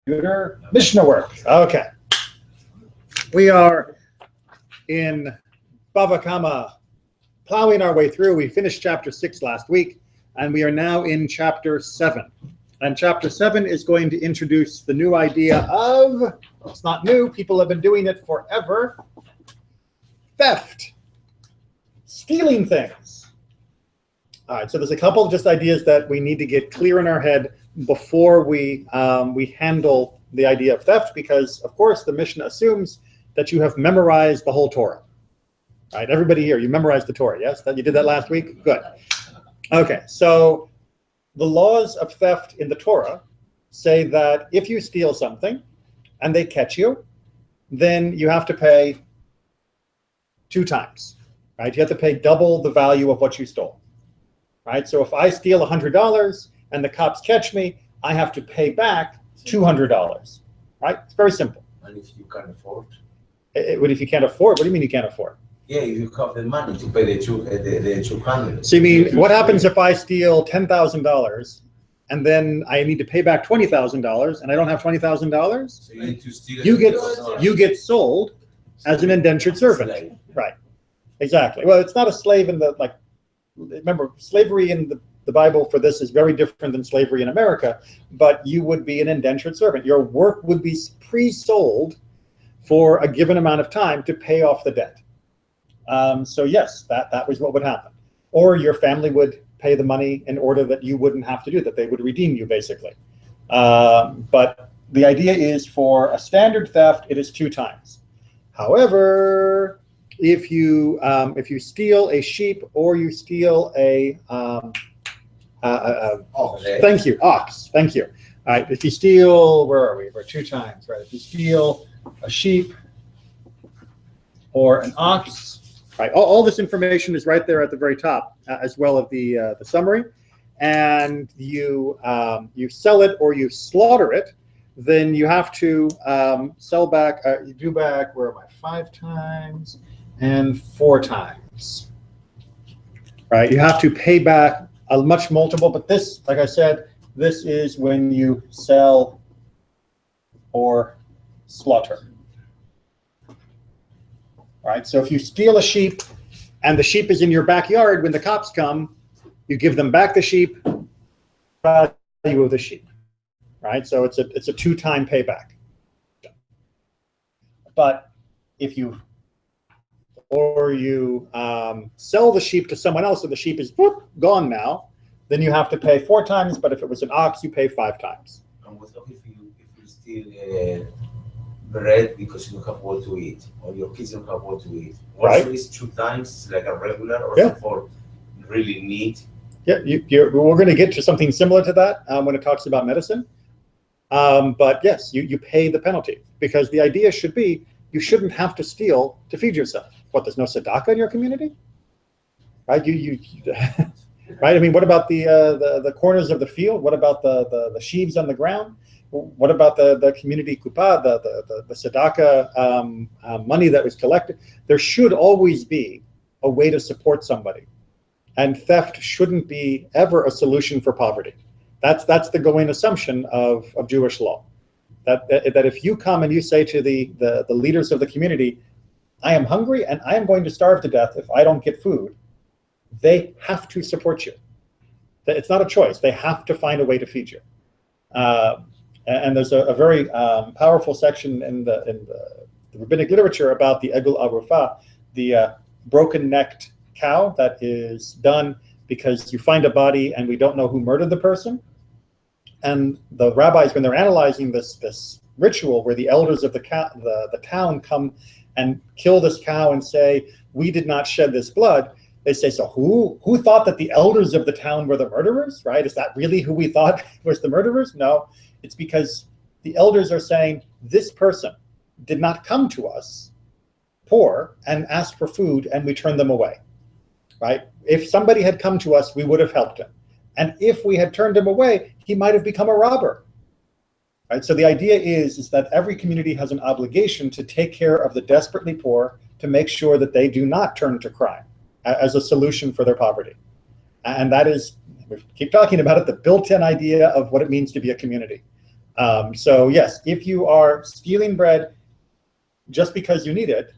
computer. Mishnah works. Okay. We are in Bava Kamma, plowing our way through. We finished chapter 6 last week, and we are now in chapter 7. And chapter 7 is going to introduce the new idea of, it's not new, people have been doing it forever, theft, stealing things. All right, so there's a couple of just ideas that we need to get clear in our head before we handle the idea of theft, because of course the Mishnah assumes that you have memorized the whole Torah. All right, everybody here, you memorized the Torah, yes? You did that last week? Good. Okay, so the laws of theft in the Torah say that if you steal something and they catch you, then you have to pay 2 times, right? You have to pay double the value of what you stole, right? So if I steal $100 and the cops catch me, I have to pay back $200, right? It's very simple. And if you can't afford? What if you can't afford? What do you mean you can't afford? Yeah, you have the money to pay the 200. So you mean, what happens if I steal $10,000 and then I need to pay back $20,000 and I don't have $20,000? So you need to steal. You get sold as an indentured servant. Right. Exactly. Well, it's not a slave in the, like, remember, slavery in the Bible for this is very different than slavery in America, but you would be an indentured servant. Your work would be pre-sold for a given amount of time to pay off the debt. So yes, that was what would happen. Or your family would pay the money in order that you wouldn't have to do that. They would redeem you, basically. But the idea is for a standard theft, it is 2 times. However, if you steal a sheep or you steal thank you, ox. Thank you. All right. If you steal, where are we? We're 2 times, right? If you steal a sheep or an ox. Right, all this information is right there at the very top, as well as the summary. And you sell it or you slaughter it, then you have to sell back. You do back. Where am I? 5 times and 4 times. Right, you have to pay back a much multiple. But this, like I said, this is when you sell or slaughter. Right, so if you steal a sheep and the sheep is in your backyard, when the cops come, you give them back the sheep, value of the sheep, right? So it's a 2-time payback. But if you sell the sheep to someone else and the sheep is gone now, then you have to pay 4 times. But if it was an ox, you pay 5 times. And what if you steal bread because you don't have what to eat, or your kids don't have what to eat? Right. Also, it's 2 times. It's like a regular, or for really neat. Yeah, we're going to get to something similar to that when it talks about medicine. But yes, you pay the penalty, because the idea should be you shouldn't have to steal to feed yourself. What? There's no tzedakah in your community, right? Right? I mean, what about the corners of the field? What about the sheaves on the ground? What about the community kuppah, the tzedakah money that was collected? There should always be a way to support somebody, and theft shouldn't be ever a solution for poverty. That's the going assumption of Jewish law. That if you come and you say to the leaders of the community, I am hungry and I am going to starve to death if I don't get food, they have to support you. It's not a choice. They have to find a way to feed you. And there's a very powerful section in the rabbinic literature about the egel arufah, the broken-necked cow that is done because you find a body and we don't know who murdered the person. And the rabbis, when they're analyzing this ritual where the elders of the town come and kill this cow and say, we did not shed this blood, they say, so who thought that the elders of the town were the murderers, right? Is that really who we thought was the murderers? No, it's because the elders are saying this person did not come to us poor and ask for food and we turned them away, right? If somebody had come to us, we would have helped him. And if we had turned him away, he might have become a robber, right? So the idea is that every community has an obligation to take care of the desperately poor, to make sure that they do not turn to crime as a solution for their poverty. And that is, we keep talking about it, the built-in idea of what it means to be a community. So yes, if you are stealing bread just because you need it,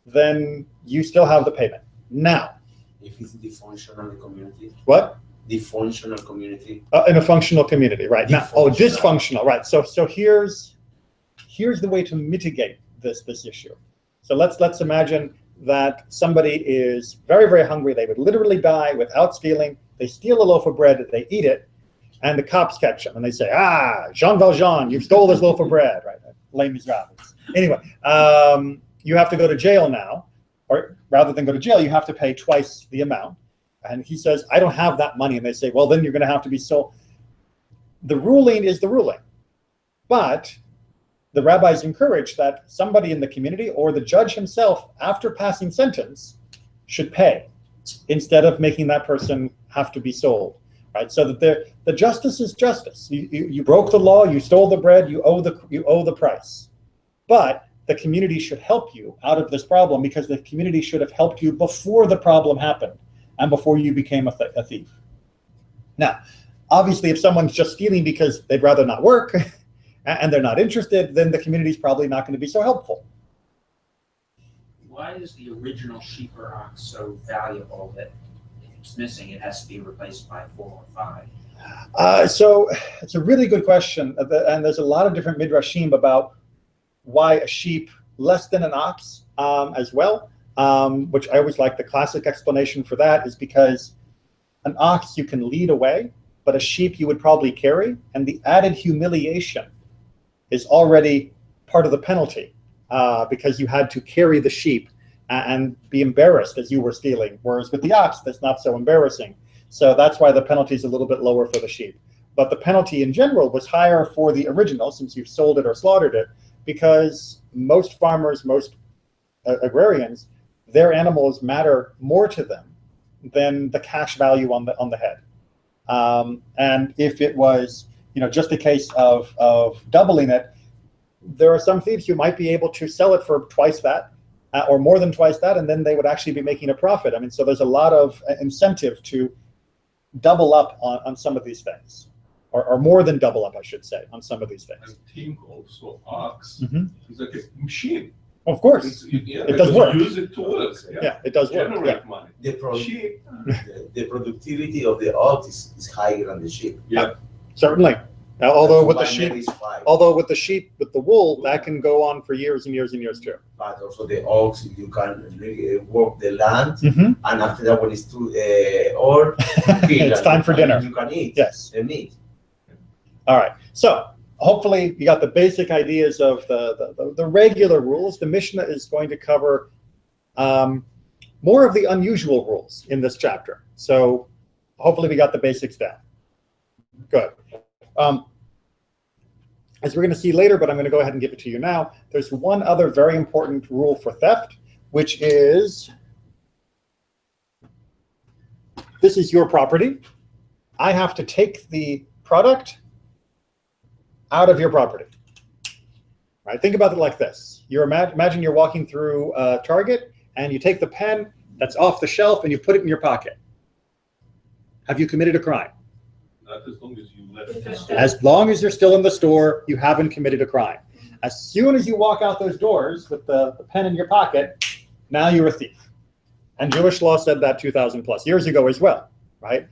then you still have the payment. Now, if it's dysfunctional community, what? Dysfunctional community. In a functional community, right? Now, dysfunctional, right? So here's the way to mitigate this issue. So let's imagine that somebody is very, very hungry. They would literally die without stealing. They steal a loaf of bread, they eat it, and the cops catch them and they say, Jean Valjean, you stole this loaf of bread, right? Les Miserables. Anyway, you have to go to jail now, or rather than go to jail, you have to pay twice the amount. And he says, I don't have that money. And they say, well, then you're going to have to be sold. The ruling is the ruling. But the rabbis encourage that somebody in the community or the judge himself, after passing sentence, should pay instead of making that person have to be sold. Right? So that the justice is justice. You broke the law, you stole the bread, you owe the price. But the community should help you out of this problem because the community should have helped you before the problem happened and before you became a thief. Now, obviously, if someone's just stealing because they'd rather not work and they're not interested, then the community is probably not going to be so helpful. Why is the original sheep or ox so valuable that if it's missing, it has to be replaced by 4 or 5? So it's a really good question. And there's a lot of different midrashim about why a sheep less than an ox as well, which I always like. The classic explanation for that is because an ox you can lead away, but a sheep you would probably carry, and the added humiliation is already part of the penalty because you had to carry the sheep and be embarrassed as you were stealing, whereas with the ox, that's not so embarrassing. So that's why the penalty is a little bit lower for the sheep. But the penalty in general was higher for the original, since you've sold it or slaughtered it, because most farmers, most agrarians, their animals matter more to them than the cash value on the head. And if it was, just a case of doubling it, there are some thieves who might be able to sell it for twice that, or more than twice that, and then they would actually be making a profit. I mean, so there's a lot of incentive to double up on some of these things, or more than double up, I should say, on some of these things. And think also ox is like a machine. Of course, it does work. Use it to work. Yeah, it does work. Generate money. The productivity of the ox is higher than the sheep. Yeah. Certainly. Now, although with the That's why sheep, meat is 5. with the wool, that can go on for years and years and years too. But also the ox, you can really work the land, and after that, when it's too old, It's time for dinner. You can eat. Yes. The meat. All right. So hopefully you got the basic ideas of the regular rules. The Mishnah is going to cover more of the unusual rules in this chapter. So hopefully we got the basics down. Good. As we're going to see later, but I'm going to go ahead and give it to you now, there's one other very important rule for theft, which is this is your property. I have to take the product out of your property. Right? Think about it like this. Imagine you're walking through Target and you take the pen that's off the shelf and you put it in your pocket. Have you committed a crime? Not as long as you left it. As long as you're still in the store, you haven't committed a crime. As soon as you walk out those doors with the pen in your pocket, now you're a thief. And Jewish law said that 2,000 plus years ago as well, right?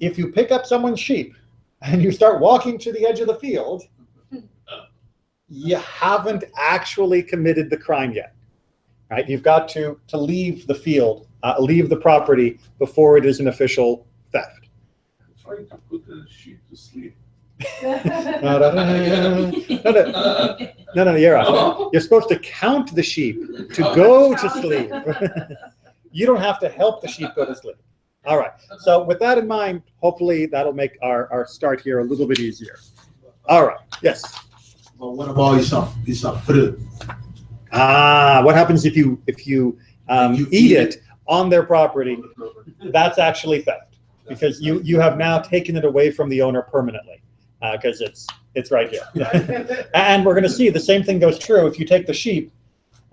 If you pick up someone's sheep and you start walking to the edge of the field, you haven't actually committed the crime yet, right? You've got to leave the field, leave the property before it is an official theft. Trying to put the sheep to sleep. No, Yera. You're supposed to count the sheep to go to sleep. You don't have to help the sheep go to sleep. All right. So with that in mind, hopefully that'll make our start here a little bit easier. All right. Yes. Well, what about it's a fruit? What happens if you eat it on their property? That's actually theft. Because you have now taken it away from the owner permanently, because it's right here. And we're going to see the same thing goes true if you take the sheep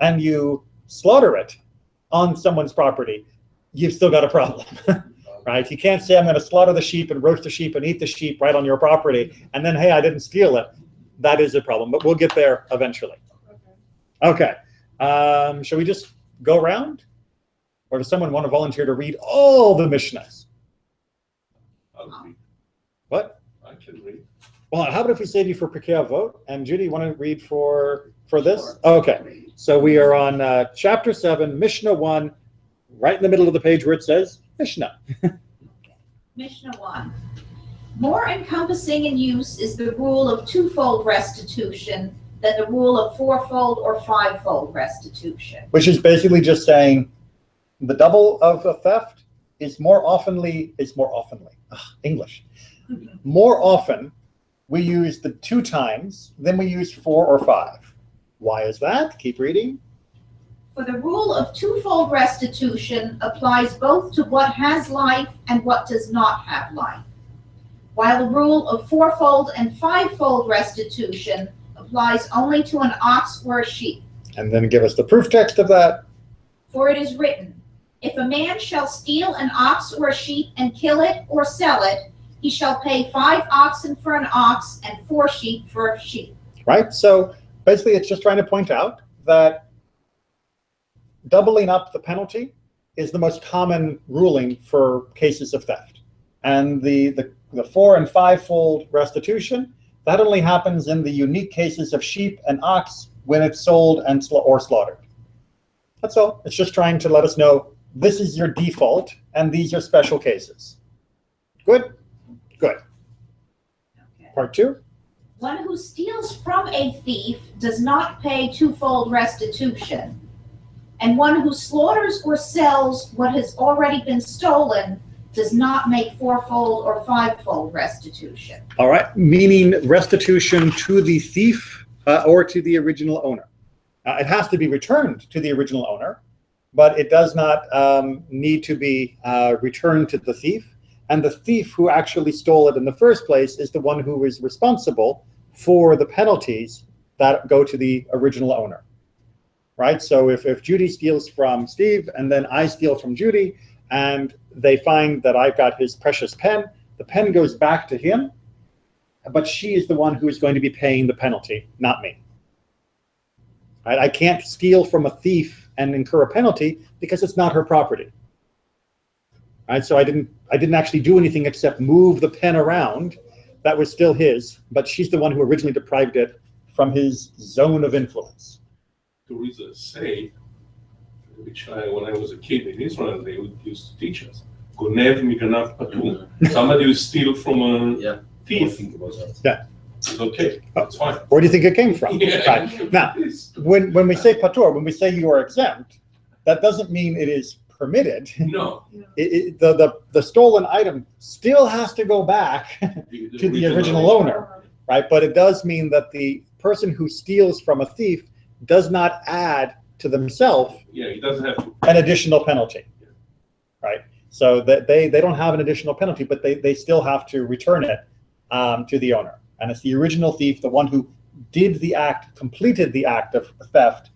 and you slaughter it on someone's property. You've still got a problem, right? You can't say I'm going to slaughter the sheep and roast the sheep and eat the sheep right on your property, and then hey, I didn't steal it. that is a problem, but we'll get there eventually. Okay. Shall we just go around? Or does someone want to volunteer to read all the Mishnahs? I'll read. What? I can read. Well, how about if we save you for Pirkei Avot? And Judy, you want to read for this? Okay. So we are on chapter 7, Mishnah 1, right in the middle of the page where it says Mishnah. Mishnah 1. More encompassing in use is the rule of twofold restitution than the rule of fourfold or fivefold restitution. Which is basically just saying the double of a theft is more often we use the 2 times than we use 4 or 5. Why is that? Keep reading. For the rule of twofold restitution applies both to what has life and what does not have life, while the rule of fourfold and fivefold restitution applies only to an ox or a sheep. And then give us the proof text of that. For it is written, if a man shall steal an ox or a sheep and kill it or sell it, he shall pay 5 oxen for an ox and 4 sheep for a sheep. Right? So basically it's just trying to point out that doubling up the penalty is the most common ruling for cases of theft. And the 4 and 5-fold restitution, that only happens in the unique cases of sheep and ox when it's sold and or slaughtered. That's all. It's just trying to let us know this is your default and these are special cases. Good? Good. Okay. Part 2. One who steals from a thief does not pay twofold restitution, and one who slaughters or sells what has already been stolen does not make fourfold or fivefold restitution. All right, meaning restitution to the thief or to the original owner. It has to be returned to the original owner, but it does not need to be returned to the thief. And the thief who actually stole it in the first place is the one who is responsible for the penalties that go to the original owner. Right? So if Judy steals from Steve and then I steal from Judy and they find that I've got his precious pen, the pen goes back to him, but she is the one who is going to be paying the penalty, not me. Right? I can't steal from a thief and incur a penalty because it's not her property. Right? So I didn't actually do anything except move the pen around. That was still his, but she's the one who originally deprived it from his zone of influence. There is a say, which when I was a kid in Israel, they would used to teach us. Gonev miganav patur. Somebody who steal from a thief. Think about that. Yeah. It's okay. That's fine. Where do you think it came from? Yeah. Right. Now, when we say patur, when we say you are exempt, that doesn't mean it is permitted. No. The stolen item still has to go back to the original owner, right? But it does mean that the person who steals from a thief does not add to themselves Yeah, he doesn't have to. an additional penalty, right? So that they don't have an additional penalty, but they still have to return it to the owner. And it's the original thief, the one who did the act, completed the act of theft,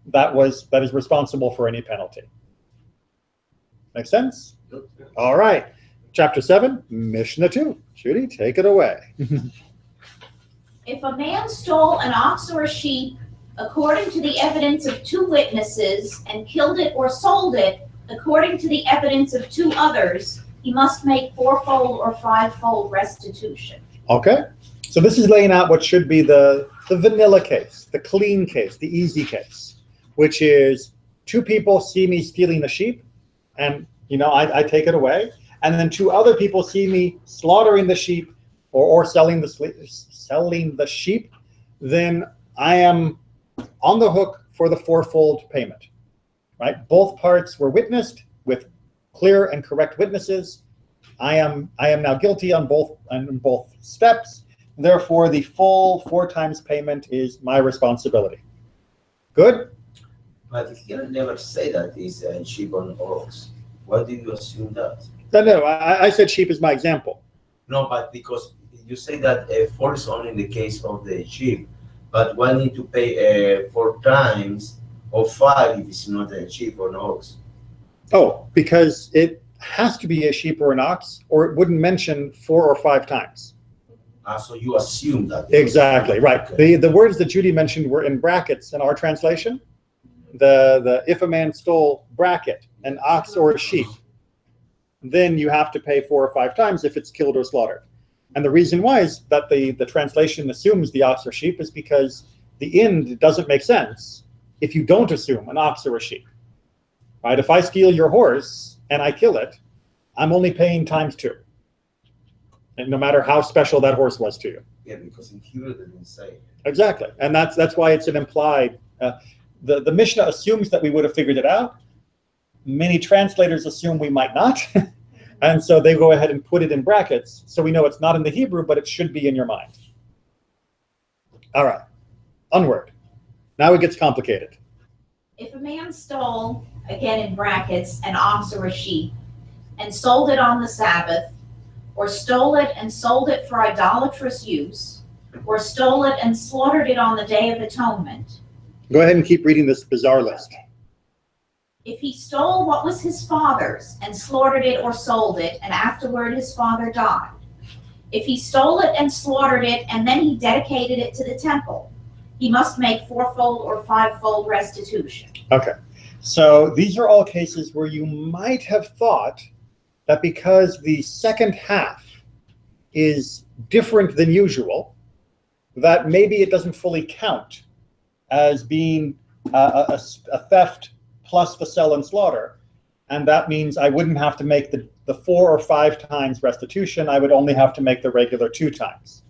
that is responsible for any penalty. Make sense? All right. Chapter 7, Mishnah 2. Judy, take it away. If a man stole an ox or a sheep according to the evidence of 2 witnesses and killed it or sold it according to the evidence of 2 others, he must make fourfold or fivefold restitution. Okay. So this is laying out what should be the vanilla case, the clean case, the easy case, which is 2 people see me stealing a sheep and I take it away, and then 2 other people see me slaughtering the sheep or selling the sheep, then I am on the hook for the fourfold payment. Right? Both parts were witnessed with clear and correct witnesses. I am now guilty on both steps. Therefore, the full 4 times payment is my responsibility. Good? But you never say that is sheep on ox. Why did you assume that? No, I said sheep is my example. No, but because you say that 4 is only in the case of the sheep, but why need to pay 4 times or 5 if it's not a sheep or an ox? Oh, because it has to be a sheep or an ox, or it wouldn't mention 4 or 5 times. So you assume that. Exactly, right. Okay. The words that Judy mentioned were in brackets in our translation. The if a man stole bracket, an ox or a sheep, then you have to pay 4 or 5 times if it's killed or slaughtered. And the reason why is that the translation assumes the ox or sheep is because the end doesn't make sense if you don't assume an ox or a sheep. Right? If I steal your horse and I kill it, I'm only paying times 2. And no matter how special that horse was to you. Yeah, because in Hebrew they didn't say. Exactly. And that's why it's an implied, the Mishnah assumes that we would have figured it out. Many translators assume we might not. And so they go ahead and put it in brackets. So we know it's not in the Hebrew, but it should be in your mind. All right, onward. Now it gets complicated. If a man stole, again in brackets, an ox or a sheep, and sold it on the Sabbath, or stole it and sold it for idolatrous use, or stole it and slaughtered it on the Day of Atonement. Go ahead and keep reading this bizarre list. If he stole what was his father's and slaughtered it or sold it, and afterward his father died. If he stole it and slaughtered it, and then he dedicated it to the temple, he must make 4-fold or 5-fold restitution. Okay, so these are all cases where you might have thought that because the second half is different than usual, that maybe it doesn't fully count as being a theft plus the sell and slaughter. And that means I wouldn't have to make the 4 or 5 times restitution. I would only have to make the regular 2 times.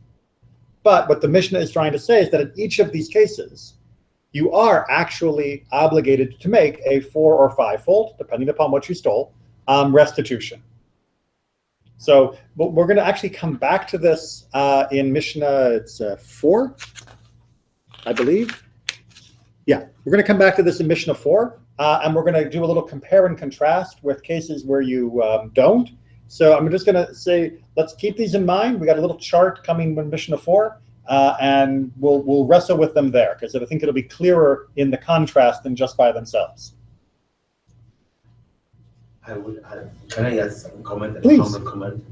But what the Mishnah is trying to say is that in each of these cases, you are actually obligated to make a 4 or 5-fold, depending upon what you stole, restitution. So we're going to actually come back to this in Mishnah, it's 4, I believe. Yeah, we're going to come back to this in Mishnah 4, and we're going to do a little compare and contrast with cases where you don't. So I'm just going to say, let's keep these in mind. We got a little chart coming in Mishnah 4, and we'll wrestle with them there, because I think it'll be clearer in the contrast than just by themselves. Can I add some comment? Please. A humble comment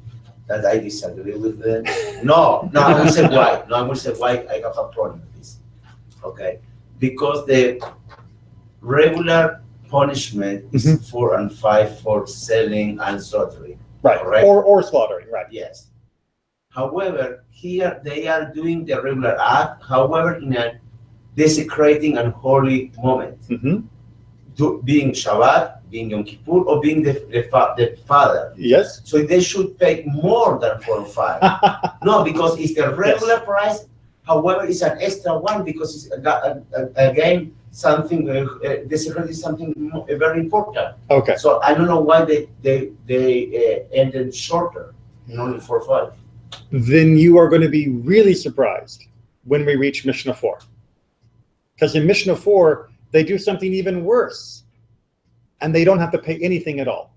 that I disagree with them? No, I will say why. No, I will say why I have a problem with this. Okay, because the regular punishment is 4 and 5 for selling and slaughtering. Right, correct? or slaughtering, right. Yes. However, here they are doing the regular act, however, in a desecrating and holy moment. Being Shabbat, being Yom Kippur, or being the father. Yes. So they should pay more than 4 or 5. No, because it's the regular price. However, it's an extra one because it's again something desecrating something very important. Okay. So I don't know why they ended shorter, only 4 or 5. Then you are going to be really surprised when we reach Mishnah 4. Because in Mishnah 4, they do something even worse, and they don't have to pay anything at all.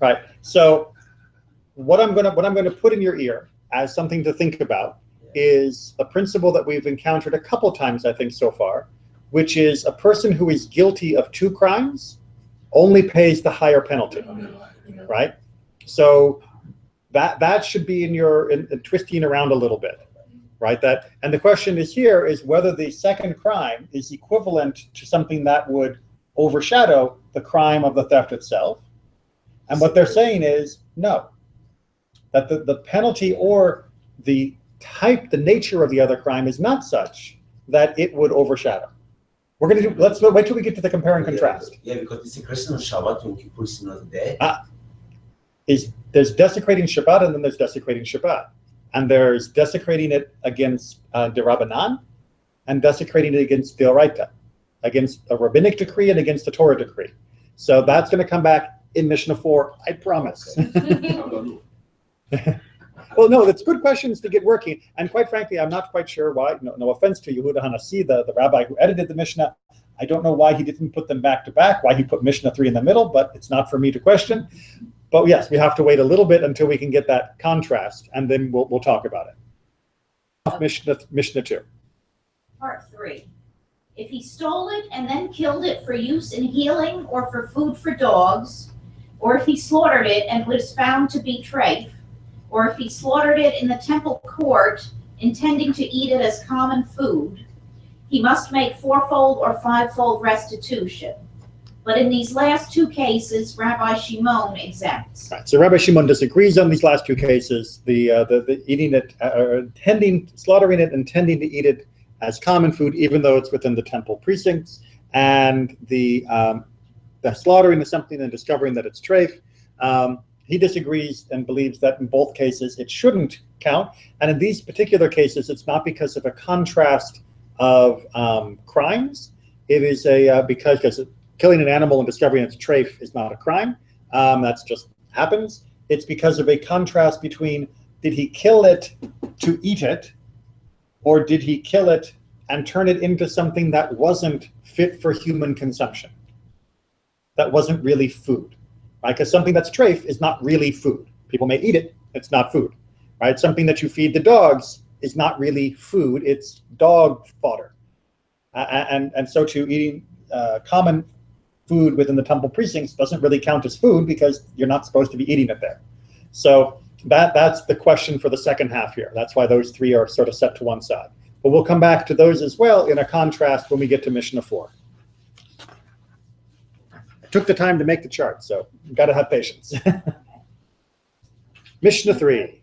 Right. So what I'm going to put in your ear as something to think about is a principle that we've encountered a couple times, I think, so far, which is a person who is guilty of 2 crimes only pays the higher penalty, right? So that should be in your twisting around a little bit, right? And the question is here is whether the second crime is equivalent to something that would overshadow the crime of the theft itself. And what they're saying is no, that the penalty or the type, the nature of the other crime is not such that it would overshadow. We're going to do, let's wait till we get to the compare and contrast. Yeah, because it's a question of Shabbat, Yom Kippur is not there. There's desecrating Shabbat, and then there's desecrating Shabbat. And there's desecrating it against D'Rabbanan, and desecrating it against D'Oraita, against a rabbinic decree and against a Torah decree. So that's going to come back in Mishnah 4, I promise. Well, no, that's good questions to get working. And quite frankly, I'm not quite sure why, no offense to Yehuda Hanassi, the rabbi who edited the Mishnah, I don't know why he didn't put them back to back, why he put Mishnah 3 in the middle, but it's not for me to question. But yes, we have to wait a little bit until we can get that contrast, and then we'll talk about it. Mishnah 2. Part 3. If he stole it and then killed it for use in healing or for food for dogs, or if he slaughtered it and was found to be treif, or if he slaughtered it in the temple court, intending to eat it as common food, he must make fourfold or fivefold restitution. But in these last two cases, Rabbi Shimon exempts. Right. So Rabbi Shimon disagrees on these last two cases. The eating it, slaughtering it, intending to eat it as common food, even though it's within the temple precincts, and the slaughtering of something and discovering that it's treif. He disagrees and believes that in both cases it shouldn't count. And in these particular cases, it's not because of a contrast of crimes. It is because killing an animal and discovering it's treif is not a crime. That's just happens. It's because of a contrast between, did he kill it to eat it, or did he kill it and turn it into something that wasn't fit for human consumption? That wasn't really food, right? Because something that's treif is not really food. People may eat it, it's not food, right? Something that you feed the dogs is not really food, it's dog fodder. And so too, eating common food within the temple precincts doesn't really count as food because you're not supposed to be eating it there. So that's the question for the second half here. That's why those three are sort of set to one side. But we'll come back to those as well in a contrast when we get to Mishnah 4. I took the time to make the chart, so you've got to have patience. Mishnah 3.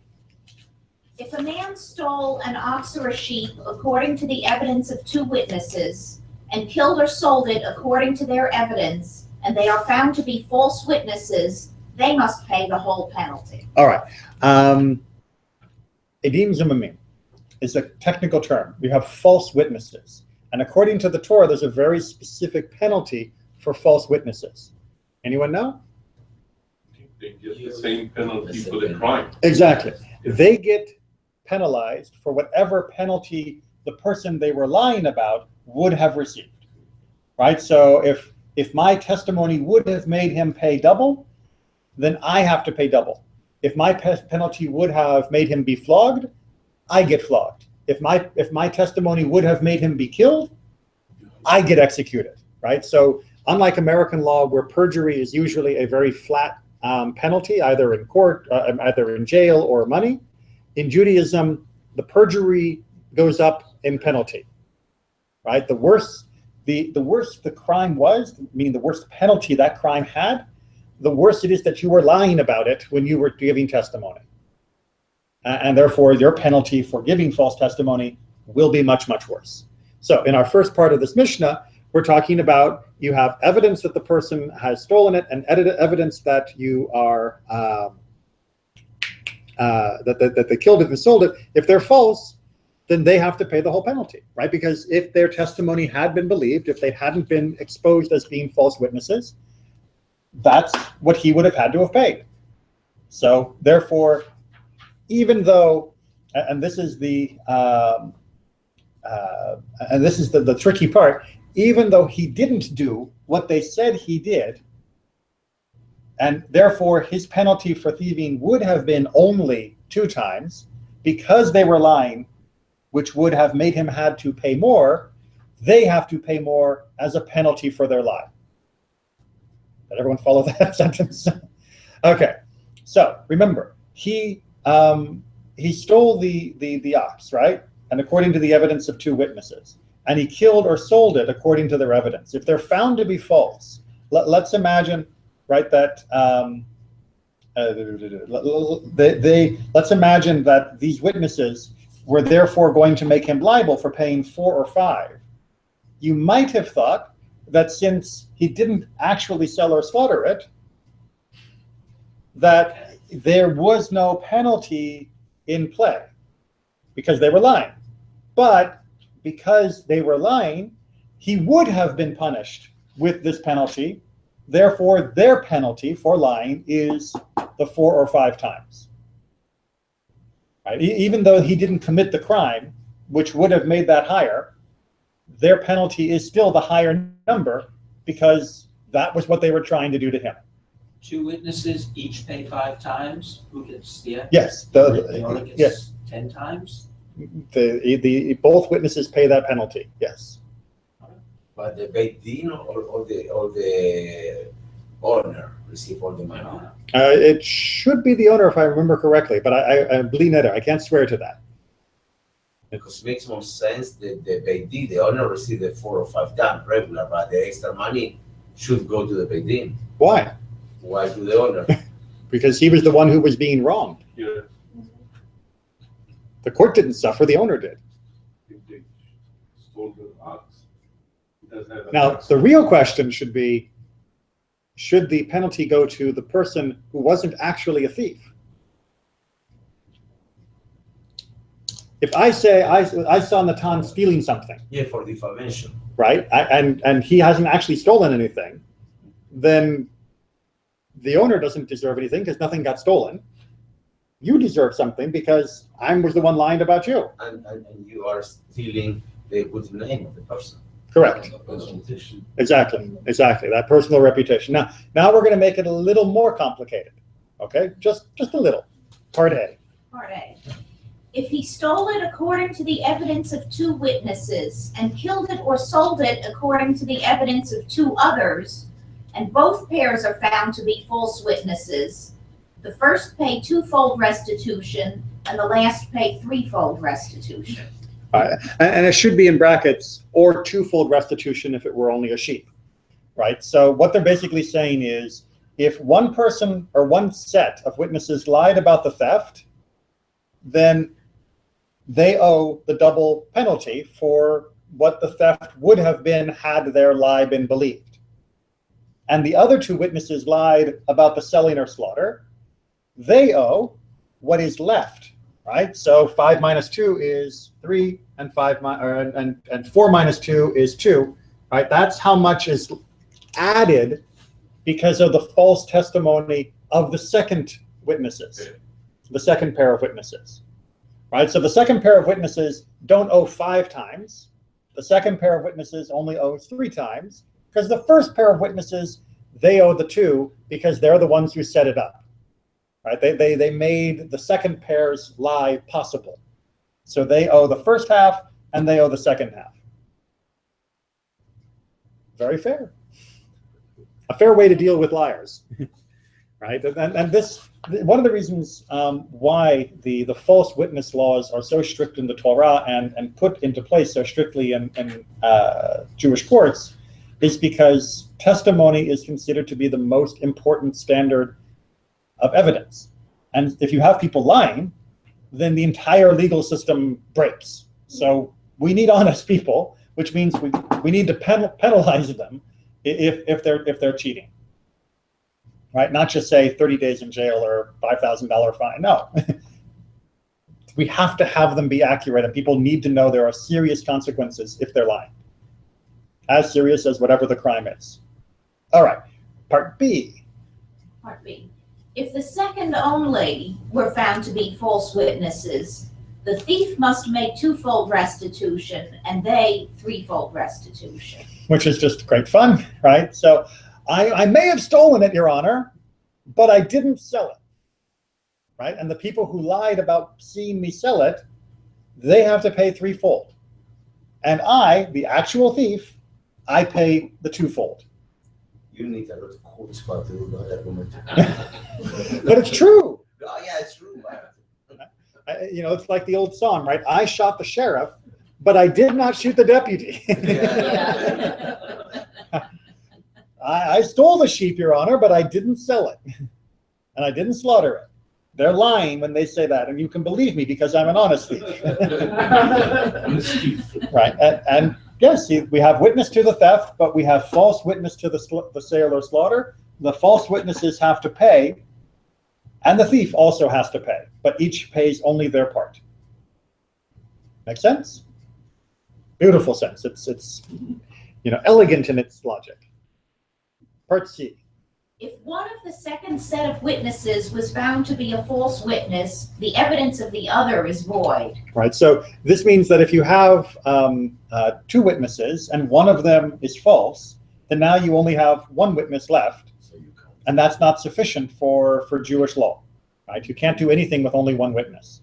If a man stole an ox or a sheep according to the evidence of two witnesses, and killed or sold it according to their evidence, and they are found to be false witnesses, they must pay the whole penalty. All right. Edim Zumamim is a technical term. We have false witnesses. And according to the Torah, there's a very specific penalty for false witnesses. Anyone know? They get the same penalty for the crime. Exactly. They get penalized for whatever penalty the person they were lying about would have received, right? So if my testimony would have made him pay double, then I have to pay double. If my penalty would have made him be flogged, I get flogged. If my testimony would have made him be killed, I get executed, right? So unlike American law, where perjury is usually a very flat penalty, either in court, either in jail or money, in Judaism, the perjury goes up in penalty. Right, the worse the crime was, meaning the worse penalty that crime had, the worse it is that you were lying about it when you were giving testimony, and therefore your penalty for giving false testimony will be much, much worse. So in our first part of this Mishnah, we're talking about you have evidence that the person has stolen it, and evidence that you are that they killed it and sold it. If they're false, then they have to pay the whole penalty, right? Because if their testimony had been believed, if they hadn't been exposed as being false witnesses, that's what he would have had to have paid. So therefore, even though, and this is the tricky part, even though he didn't do what they said he did, and therefore his penalty for thieving would have been only 2 times, because they were lying, which would have made him had to pay more, they have to pay more as a penalty for their lie. Did everyone follow that sentence? Okay, so remember, he stole the ox, right? And according to the evidence of 2 witnesses, and he killed or sold it according to their evidence. If they're found to be false, let's imagine, right, that let's imagine that these witnesses were therefore going to make him liable for paying 4 or 5. You might have thought that since he didn't actually sell or slaughter it, that there was no penalty in play because they were lying. But because they were lying, he would have been punished with this penalty. Therefore, their penalty for lying is the 4 or 5 times. Right? Even though he didn't commit the crime, which would have made that higher, their penalty is still the higher number because that was what they were trying to do to him. 2 witnesses each pay 5 times. Who gets the extra? Yes. The other gets Yes. 10 times. Both witnesses pay that penalty. Yes. But the Beit Din or the owner receive all the money? It should be the owner if I remember correctly, but I believe neither. I can't swear to that. Because it makes more sense that the Beit Din, the owner receive the 4 or 5 times regular, but the extra money should go to the Beit Din. Why? Why to the owner? Because he was the one who was being wronged. Yeah. The court didn't suffer, the owner did. If they stole the ox, it doesn't have a Now, tax. the real question should be, should the penalty go to the person who wasn't actually a thief? If I say I saw Natan stealing something, Yeah, for defamation. right, and he hasn't actually stolen anything, then the owner doesn't deserve anything because nothing got stolen. You deserve something because I was the one lying about you. And you are stealing the good name of the person. Correct. Reputation. Exactly. That personal reputation. Now we're going to make it a little more complicated. Okay, just a little. Part A. Part A. If he stole it according to the evidence of 2 witnesses and killed it or sold it according to the evidence of 2 others, and both pairs are found to be false witnesses, the first pay 2-fold restitution and the last pay 3-fold restitution. And it should be in brackets, or 2-fold restitution if it were only a sheep, right? So what they're basically saying is, if one person or one set of witnesses lied about the theft, then they owe the double penalty for what the theft would have been had their lie been believed. And the other 2 witnesses lied about the selling or slaughter, they owe what is left, right? So 5 minus 2 is 3, and 4 minus 2 is 2, right? That's how much is added because of the false testimony of the second witnesses, the second pair of witnesses, right? So the second pair of witnesses don't owe 5 times. The second pair of witnesses only owes 3 times because the first pair of witnesses, they owe the 2 because they're the ones who set it up. Right? They made the second pair's lie possible. So they owe the first half and they owe the second half. Very fair. A fair way to deal with liars. Right? And this, one of the reasons why the false witness laws are so strict in the Torah and put into place so strictly in Jewish courts is because testimony is considered to be the most important standard of evidence. And if you have people lying, then the entire legal system breaks. So we need honest people, which means we need to penalize them if they're cheating. Right? Not just say 30 days in jail or $5,000 fine. No. We have to have them be accurate, and people need to know there are serious consequences if they're lying. As serious as whatever the crime is. All right. Part B. Part B. If the second only were found to be false witnesses, the thief must make 2-fold restitution and they 3-fold restitution. Which is just great fun, right? So I may have stolen it, Your Honor, but I didn't sell it, right? And the people who lied about seeing me sell it, they have to pay 3-fold. And I, the actual thief, I pay the 2-fold. You need a lot of chutzpah to do that argument. But it's true. Oh, yeah, it's true. It's like the old song, right? I shot the sheriff, but I did not shoot the deputy. I stole the sheep, Your Honor, but I didn't sell it. And I didn't slaughter it. They're lying when they say that, and you can believe me because I'm an honest thief. Right, and yes, we have witness to the theft, but we have false witness to the sale or slaughter. The false witnesses have to pay, and the thief also has to pay, but each pays only their part. Make sense? Beautiful sense. It's elegant in its logic. Part C. If one of the second set of witnesses was found to be a false witness, the evidence of the other is void. Right. So this means that if you have 2 witnesses and one of them is false, then now you only have 1 witness left, and that's not sufficient for Jewish law. Right. You can't do anything with only 1 witness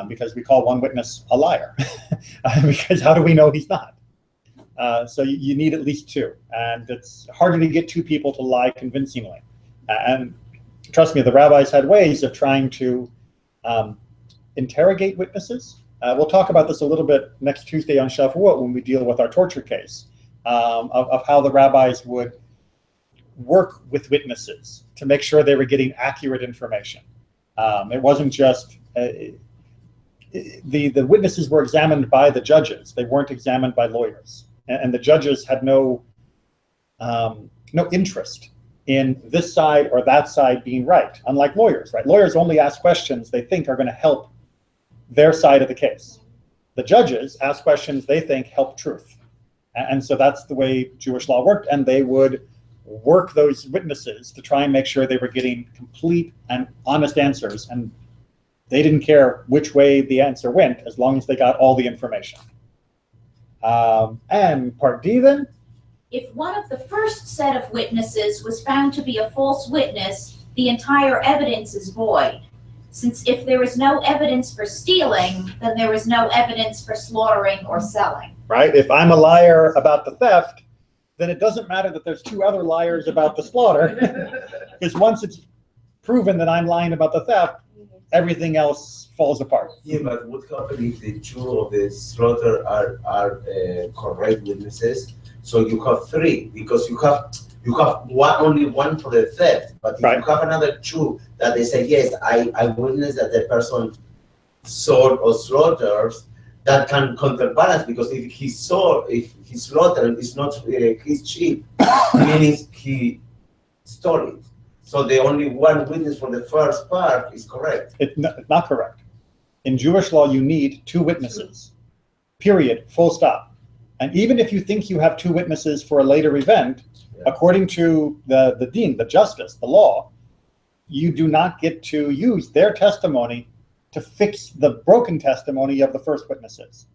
because we call 1 witness a liar. Because how do we know he's not? So you need at least two, and it's harder to get two people to lie convincingly. And trust me, the rabbis had ways of trying to interrogate witnesses. We'll talk about this a little bit next Tuesday on Shavuot when we deal with our torture case, of how the rabbis would work with witnesses to make sure they were getting accurate information. It wasn't just the witnesses were examined by the judges; they weren't examined by lawyers, and the judges had no interest in this side or that side being right. Unlike lawyers, right? Lawyers only ask questions they think are going to help their side of the case. The judges ask questions they think help truth, and so that's the way Jewish law worked. And they would work those witnesses to try and make sure they were getting complete and honest answers, and they didn't care which way the answer went as long as they got all the information. And part D then? If one of the first set of witnesses was found to be a false witness, the entire evidence is void. Since if there is no evidence for stealing, then there is no evidence for slaughtering or selling. Right? If I'm a liar about the theft, then it doesn't matter that there's two other liars about the slaughter, because once it's proven that I'm lying about the theft, everything else falls apart. Yeah, but what happens if the two of the slaughter are correct witnesses? So you have three, because you have only one for the theft, but if right. you have another two that they say, yes, I witnessed that the person sold or slaughters, that can counterbalance, because if he slaughtered, it's not his sheep, meaning he stole it. So the only one witness for the first part is correct. It's not correct. In Jewish law, you need two witnesses, period, full stop. And even if you think you have two witnesses for a later event, according to the deen, the justice, the law, you do not get to use their testimony to fix the broken testimony of the first witnesses.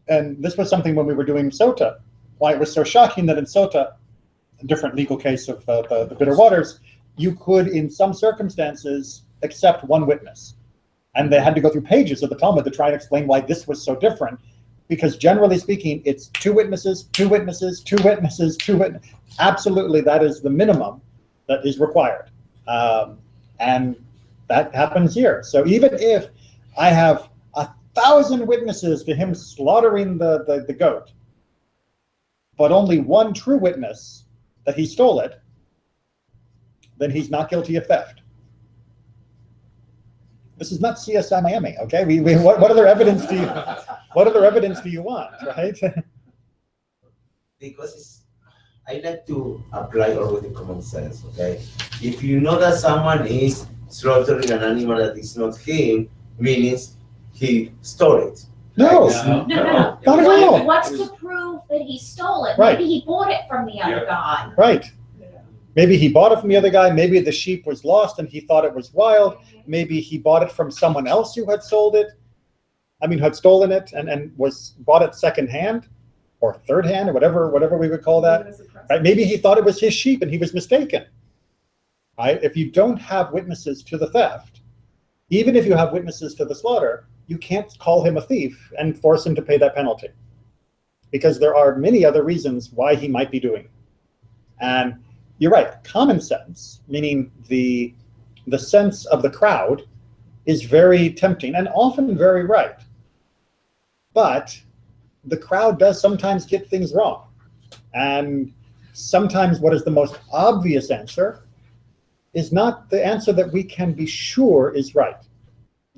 And this was something when we were doing Sota, why it was so shocking that in Sota, a different legal case of the bitter waters, you could, in some circumstances, accept one witness. And they had to go through pages of the Talmud to try and explain why this was so different. Because generally speaking, it's two witnesses, two witnesses, two witnesses, two witnesses. Absolutely, that is the minimum that is required. And that happens here. So even if I have 1,000 witnesses to him slaughtering the goat, but only one true witness that he stole it, then he's not guilty of theft. This is not CSI Miami, okay? What other evidence do you want, right? Because I like to apply always the common sense, okay? If you know that someone is slaughtering an animal that is not him, means he stole it. No. No. Not at all. What's to prove that he stole it? Right. Maybe he bought it from the other guy. Right. Maybe he bought it from the other guy. Maybe the sheep was lost and he thought it was wild. Maybe he bought it from someone else who had sold it. Had stolen it and bought it secondhand or third hand or whatever we would call that. Right? Maybe he thought it was his sheep and he was mistaken. Right? If you don't have witnesses to the theft, even if you have witnesses to the slaughter, you can't call him a thief and force him to pay that penalty, because there are many other reasons why he might be doing it. And you're right, common sense, meaning the sense of the crowd, is very tempting and often very right. But the crowd does sometimes get things wrong. And sometimes what is the most obvious answer is not the answer that we can be sure is right.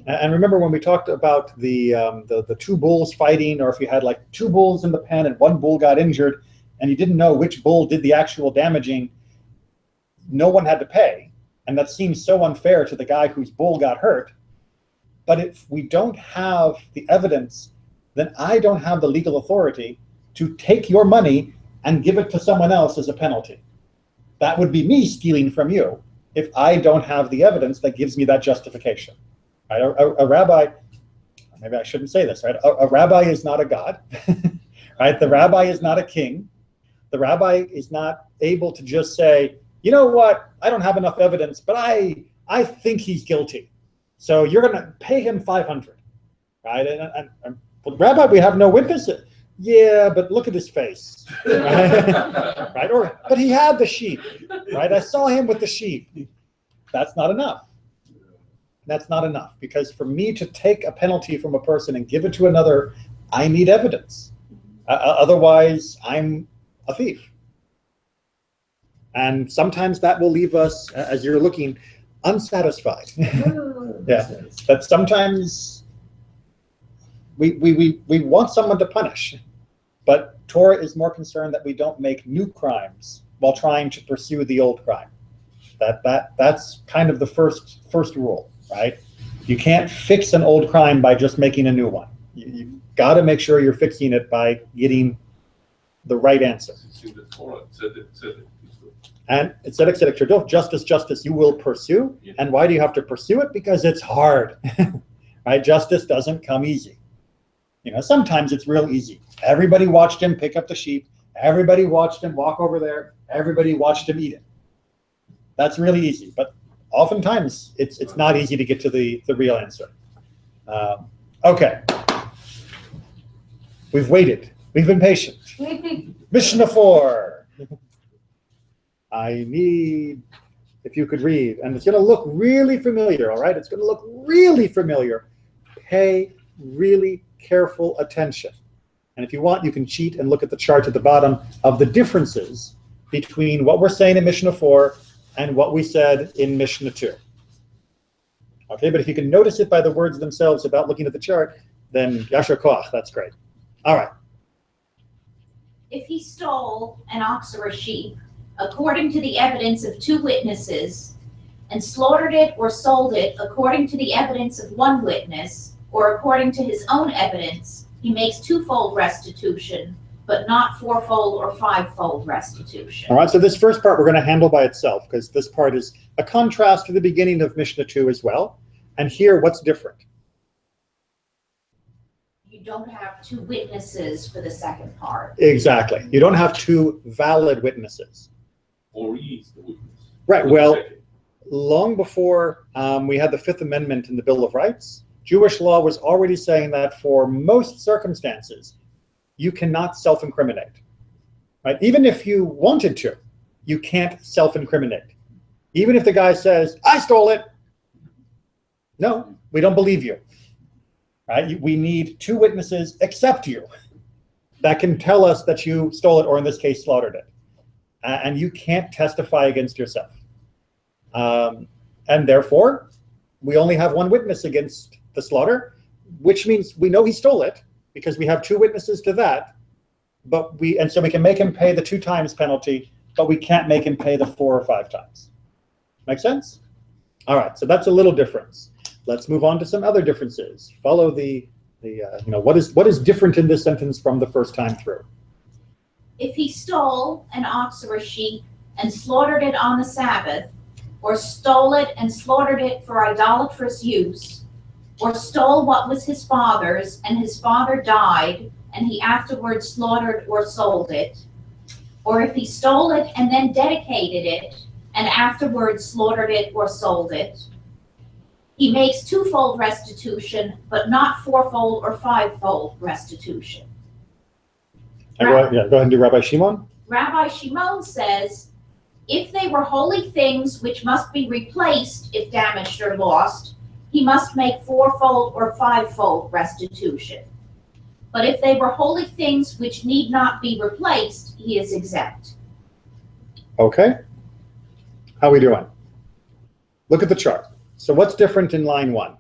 And remember when we talked about the two bulls fighting, or if you had like two bulls in the pen and one bull got injured and you didn't know which bull did the actual damaging, no one had to pay. And that seems so unfair to the guy whose bull got hurt. But if we don't have the evidence, then I don't have the legal authority to take your money and give it to someone else as a penalty. That would be me stealing from you if I don't have the evidence that gives me that justification. Right? A rabbi, maybe I shouldn't say this, right? A rabbi is not a god, right? The rabbi is not a king. The rabbi is not able to just say, you know what, I don't have enough evidence, but I think he's guilty. So you're going to pay him $500, right? And rabbi, we have no witnesses. yeah, but look at his face, right? Right? Or, but he had the sheep, right? I saw him with the sheep. That's not enough. That's not enough, because for me to take a penalty from a person and give it to another, I need evidence. Otherwise, I'm a thief. And sometimes that will leave us, as you're looking, unsatisfied. Yeah, but sometimes we want someone to punish, but Torah is more concerned that we don't make new crimes while trying to pursue the old crime. That's kind of the first rule, right? You can't fix an old crime by just making a new one. You've got to make sure you're fixing it by getting the right answer. And it's justice you will pursue. And why do you have to pursue it? Because it's hard, right? Justice doesn't come easy. You know, sometimes it's real easy. Everybody watched him pick up the sheep. Everybody watched him walk over there. Everybody watched him eat it. That's really easy. But oftentimes it's not easy to get to the real answer. Okay. We've waited. We've been patient. Mishnah 4. I need, if you could read, and it's going to look really familiar, all right? It's going to look really familiar. Pay really careful attention. And if you want, you can cheat and look at the chart at the bottom of the differences between what we're saying in Mishnah 4 and what we said in Mishnah 2. Okay, but if you can notice it by the words themselves without looking at the chart, then yasher koach, that's great. All right. If he stole an ox or a sheep, according to the evidence of 2 witnesses, and slaughtered it or sold it according to the evidence of 1 witness, or according to his own evidence, he makes 2-fold restitution, but not 4-fold or 5-fold restitution. All right, so this first part we're going to handle by itself, because this part is a contrast to the beginning of Mishnah 2 as well. And here, what's different? You don't have 2 witnesses for the second part. Exactly. You don't have 2 valid witnesses. Or he's the witness. Right, well, long before we had the 5th Amendment in the Bill of Rights, Jewish law was already saying that for most circumstances, you cannot self-incriminate. Right? Even if you wanted to, you can't self-incriminate. Even if the guy says, I stole it. No, we don't believe you. Right? We need 2 witnesses except you that can tell us that you stole it, or in this case, slaughtered it. And you can't testify against yourself. And therefore, we only have 1 witness against the slaughter, which means we know he stole it because we have 2 witnesses to that. And so we can make him pay the 2 times penalty, but we can't make him pay the 4 or 5 times. Make sense? All right, so that's a little difference. Let's move on to some other differences. Follow what is different in this sentence from the first time through. If he stole an ox or a sheep and slaughtered it on the Sabbath, or stole it and slaughtered it for idolatrous use, or stole what was his father's, and his father died, and he afterwards slaughtered or sold it, or if he stole it and then dedicated it, and afterwards slaughtered it or sold it, he makes 2-fold restitution, but not 4-fold or 5-fold restitution. Go ahead and do Rabbi Shimon. Rabbi Shimon says, if they were holy things which must be replaced if damaged or lost, he must make 4-fold or 5-fold restitution. But if they were holy things which need not be replaced, he is exempt. Okay. How are we doing? Look at the chart. So what's different in line 1?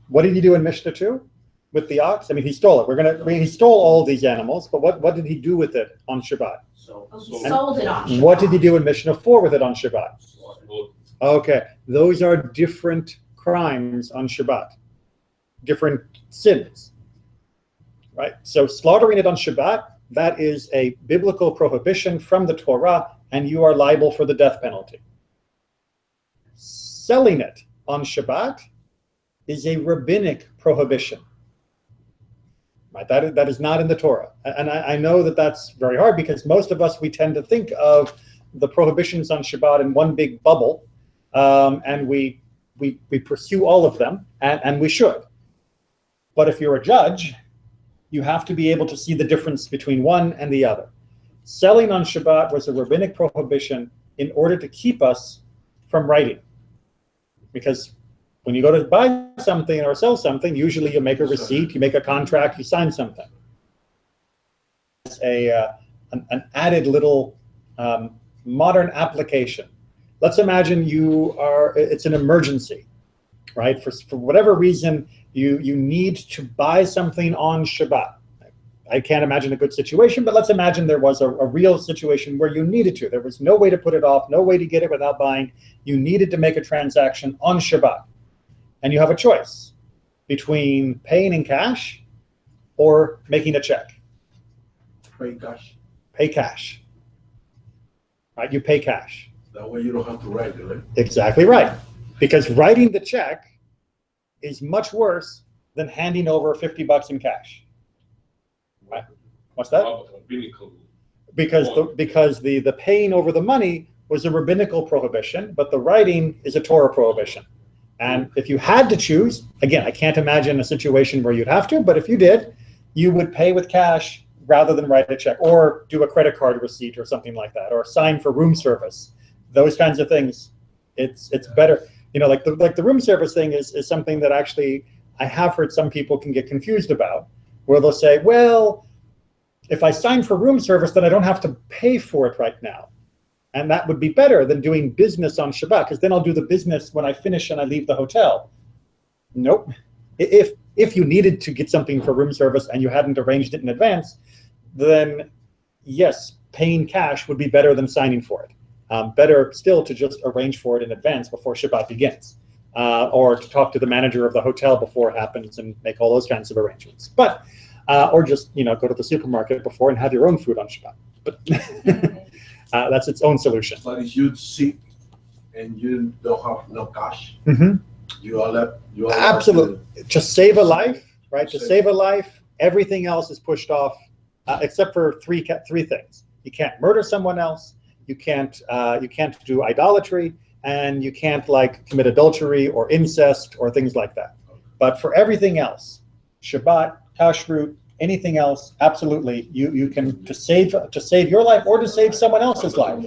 What did he do in Mishnah 2 with the ox? I mean, he stole it. He stole all these animals, but what did he do with it on Shabbat? He sold it on Shabbat. What did he do in Mishnah 4 with it on Shabbat? Okay, those are different crimes on Shabbat, different sins, right? So slaughtering it on Shabbat, that is a biblical prohibition from the Torah, and you are liable for the death penalty. Selling it on Shabbat is a rabbinic prohibition. Right? That is not in the Torah. And I know that that's very hard because most of us, we tend to think of the prohibitions on Shabbat in one big bubble, and we pursue all of them, and we should. But if you're a judge, you have to be able to see the difference between one and the other. Selling on Shabbat was a rabbinic prohibition in order to keep us from writing. Because when you go to buy something or sell something, usually you make a receipt, you make a contract, you sign something. It's an added little modern application. Let's imagine it's an emergency, right? For whatever reason, you need to buy something on Shabbat. I can't imagine a good situation, but let's imagine there was a real situation where you needed to. There was no way to put it off, no way to get it without buying. You needed to make a transaction on Shabbat. And you have a choice between paying in cash or making a check. Pay cash. Pay cash. Right? You pay cash. That way you don't have to write it, right? Exactly right. Because writing the check is much worse than handing over $50 in cash. Right? What's that? Because the paying over the money was a rabbinical prohibition, but the writing is a Torah prohibition. And if you had to choose, again, I can't imagine a situation where you'd have to, but if you did, you would pay with cash rather than write a check, or do a credit card receipt or something like that, or sign for room service. Those kinds of things. It's better. Like the room service thing is something that actually I have heard some people can get confused about, where they'll say, well, if I sign for room service, then I don't have to pay for it right now. And that would be better than doing business on Shabbat, because then I'll do the business when I finish and I leave the hotel. Nope. If you needed to get something for room service and you hadn't arranged it in advance, then yes, paying cash would be better than signing for it. Better still to just arrange for it in advance before Shabbat begins, or to talk to the manager of the hotel before it happens and make all those kinds of arrangements. But or just go to the supermarket before and have your own food on Shabbat. But that's its own solution. But if you're sick and you don't have no cash, Mm-hmm. you are Absolutely. To save a life, right? To save a life, everything else is pushed off, except for three things. You can't murder someone else. You can't do idolatry, and you can't commit adultery or incest or things like that. But for everything else, Shabbat, kashrut, anything else, absolutely, you can to save your life or to save someone else's life.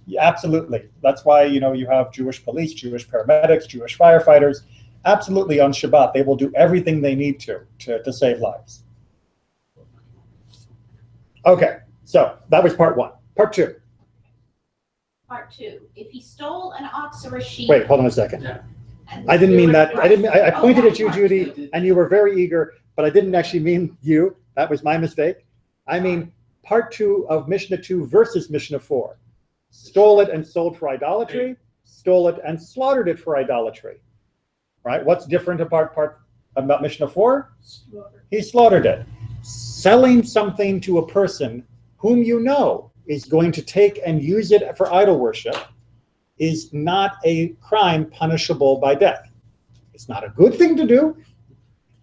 Yeah, absolutely. That's why you have Jewish police, Jewish paramedics, Jewish firefighters. Absolutely, on Shabbat they will do everything they need to save lives. Okay, so that was part one. Part two. Part two, if he stole an ox or a sheep. Wait, hold on a second. Yeah. I didn't mean that. I pointed at you, Okay. Judy, and you were very eager, but I didn't actually mean you. That was my mistake. I mean part two of Mishnah 2 versus Mishnah 4. Stole it and sold for idolatry, stole it and slaughtered it for idolatry. Right? What's different about Mishnah 4? He slaughtered it. Selling something to a person whom you know is going to take and use it for idol worship is not a crime punishable by death. It's not a good thing to do,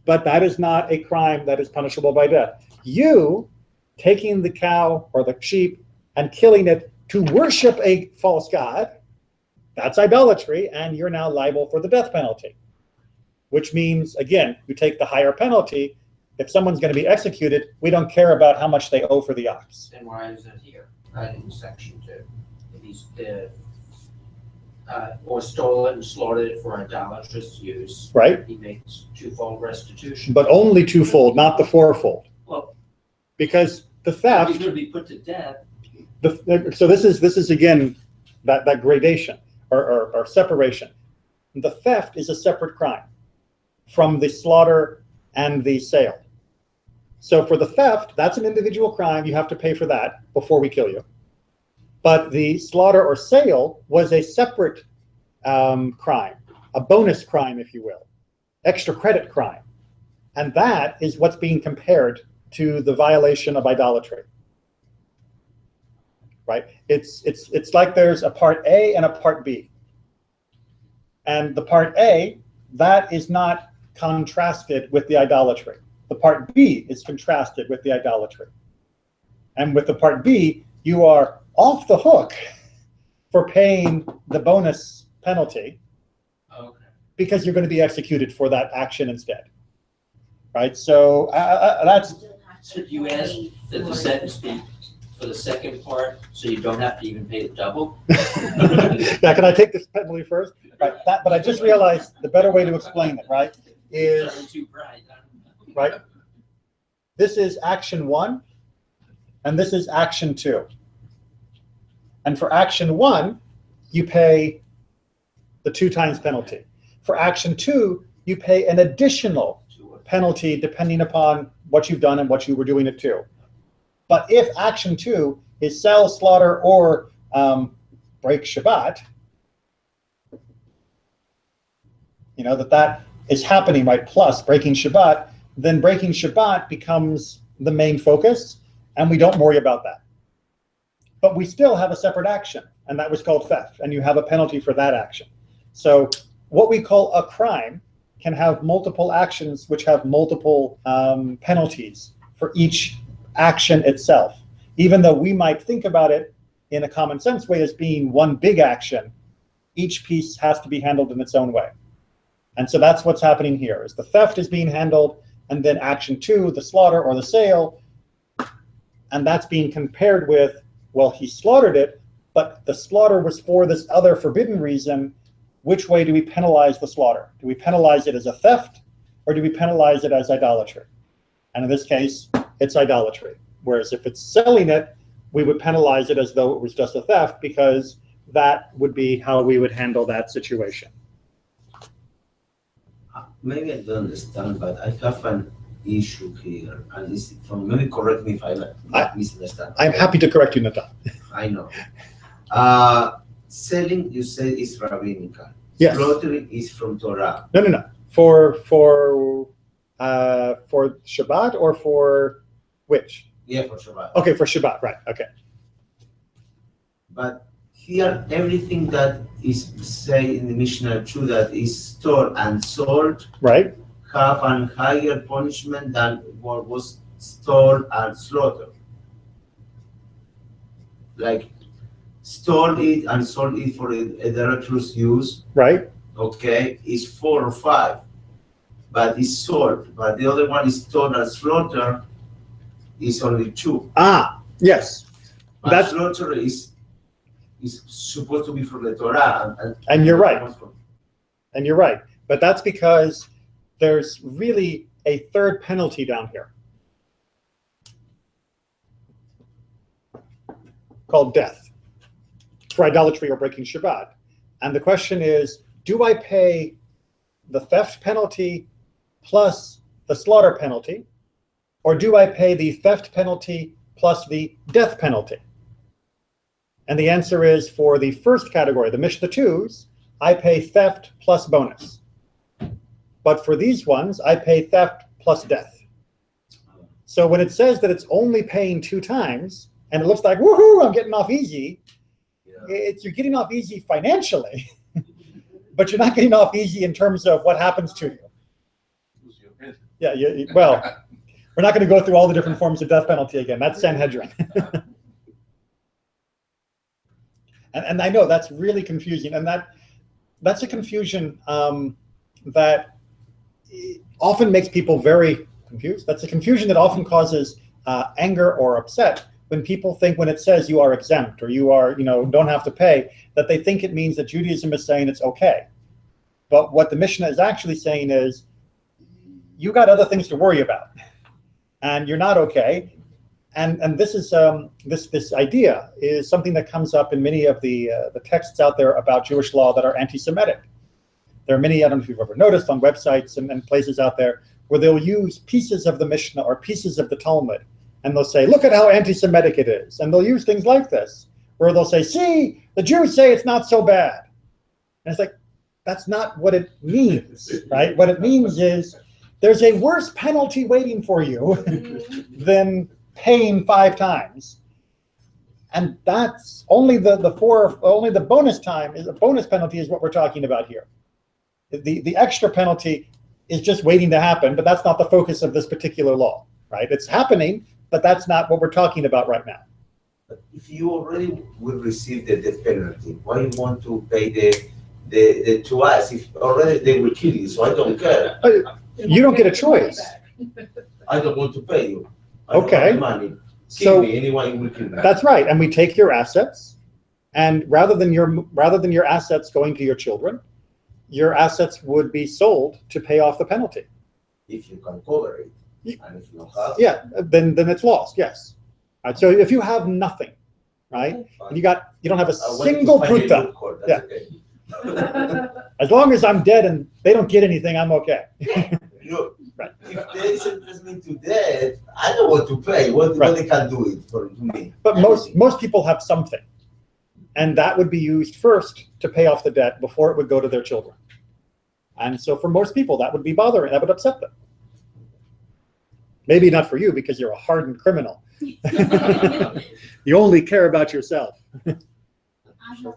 but that is not a crime that is punishable by death. You taking the cow or the sheep and killing it to worship a false god, that's idolatry, and you're now liable for the death penalty. Which means, again, you take the higher penalty. If someone's going to be executed, we don't care about how much they owe for the ox. Then why is that here, right in section 2? If he's or stole it and slaughtered it for idolatrous use, Right? he makes twofold restitution. But only twofold, not the fourfold. Well, Because the if theft, he's going to be put to death, so this is again that gradation or separation. The theft is a separate crime from the slaughter and the sale. So for the theft, that's an individual crime. You have to pay for that before we kill you. But the slaughter or sale was a separate crime, a bonus crime, if you will, extra credit crime. And that is what's being compared to the violation of idolatry. Right? It's like there's a part A and a part B. And the part A, that is not contrasted with the idolatry. The part B is contrasted with the idolatry. And with the part B, you are off the hook for paying the bonus penalty okay. because you're going to be executed for that action instead. right? So that's So do you ask that the sentence be for the second part, so you don't have to even pay the double? yeah. Can I take this penalty first? Right. But I just realized the better way to explain it, right, is Too bright. right. This is action 1, and this is action 2. And for action 1, you pay the 2 times penalty. For action 2, you pay an additional penalty depending upon what you've done and what you were doing it to. But if action 2 is sell, slaughter, or break Shabbat, you know that is happening, right? Plus breaking Shabbat, then breaking Shabbat becomes the main focus, and we don't worry about that. But we still have a separate action, and that was called theft, and you have a penalty for that action. So what we call a crime can have multiple actions which have multiple penalties for each action itself. Even though we might think about it in a common sense way as being one big action, each piece has to be handled in its own way. And so that's what's happening here, is the theft is being handled, and then action 2, the slaughter or the sale, and that's being compared with, well, he slaughtered it, but the slaughter was for this other forbidden reason. Which way do we penalize the slaughter? Do we penalize it as a theft, or do we penalize it as idolatry? And in this case, it's idolatry. Whereas if it's selling it, we would penalize it as though it was just a theft, because that would be how we would handle that situation. Maybe I don't understand, but I have an issue here, and it's from, maybe correct me if I misunderstand. I'm happy to correct you, Natan. I know. Selling, you say, is rabbinical. Yes. Slaughtering is from Torah. No. For Shabbat or for which? Yeah, for Shabbat. Okay, for Shabbat, right? Okay. But here, everything that is say in the Mishnah 2 that is stored and sold, Right. have a higher punishment than what was stored and slaughtered. Like, stored it and sold it for a deleterious use, Right. okay, is 4 or 5, but it's sold. But the other one is stored and slaughtered, is only 2. Ah, yes. But That's- slaughter is supposed to be from the Torah. And you're right. And you're right. But that's because there's really a third penalty down here called death for idolatry or breaking Shabbat. And the question is, do I pay the theft penalty plus the slaughter penalty, or do I pay the theft penalty plus the death penalty? And the answer is, for the first category, the Mishnah 2s, I pay theft plus bonus. But for these ones, I pay theft plus death. So when it says that it's only paying 2 times, and it looks like, woohoo, I'm getting off easy, you're getting off easy financially, but you're not getting off easy in terms of what happens to you. Yeah, well, we're not going to go through all the different forms of death penalty again. That's Sanhedrin. And I know that's really confusing, and that's a confusion that often makes people very confused. That's a confusion that often causes anger or upset when people think, when it says you are exempt or you are, don't have to pay, that they think it means that Judaism is saying it's okay. But what the Mishnah is actually saying is, you got other things to worry about, and you're not okay. And this is this idea is something that comes up in many of the texts out there about Jewish law that are anti-Semitic. There are many, I don't know if you've ever noticed, on websites and places out there where they'll use pieces of the Mishnah or pieces of the Talmud, and they'll say, look at how anti-Semitic it is. And they'll use things like this, where they'll say, see, the Jews say it's not so bad. And it's like, that's not what it means, right? What it means is there's a worse penalty waiting for you than paying 5 times. And that's only only the bonus time is a bonus penalty is what we're talking about here. The extra penalty is just waiting to happen, but that's not the focus of this particular law, right? It's happening, but that's not what we're talking about right now. But if you already will receive the death penalty, why you want to pay the twice? If already they will kill you, so I don't care. You don't get a choice. I don't want to pay you. I don't Okay. have the money. Kill So me, anyone will kill me. that's right. And we take your assets, and rather than your assets going to your children, your assets would be sold to pay off the penalty. If you can cover it, and if you don't have, Yeah, then it's lost. Yes. All right, so if you have nothing, right? fine. You don't have a I want to single find a pruta. loophole, that's Yeah. okay. As long as I'm dead and they don't get anything, I'm okay. Look, Right. if they sentence me to death, I don't want to pay. What Right. they can do it for to me? But most people have something, and that would be used first to pay off the debt before it would go to their children. And so for most people, that would be bothering. That would upset them. Maybe not for you because you're a hardened criminal. You only care about yourself. I have a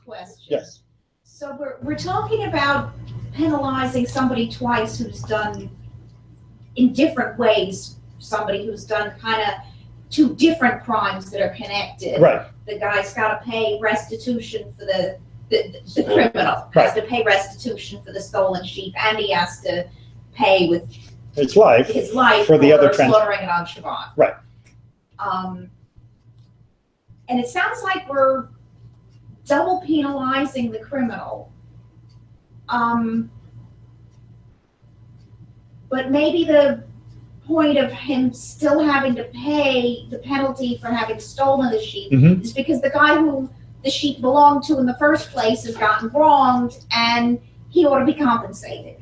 question. Yes. So we're talking about penalizing somebody twice who's done in different ways, somebody who's done kind of two different crimes that are connected. Right. The guy's got to pay restitution for the criminal Right. has to pay restitution for the stolen sheep, and he has to pay with It's life. his life For the other slaughtering it on Shabbat. Right. And it sounds like we're double penalizing the criminal. But maybe the point of him still having to pay the penalty for having stolen the sheep Mhm. is because the guy who the sheep belonged to in the first place has gotten wronged, and he ought to be compensated.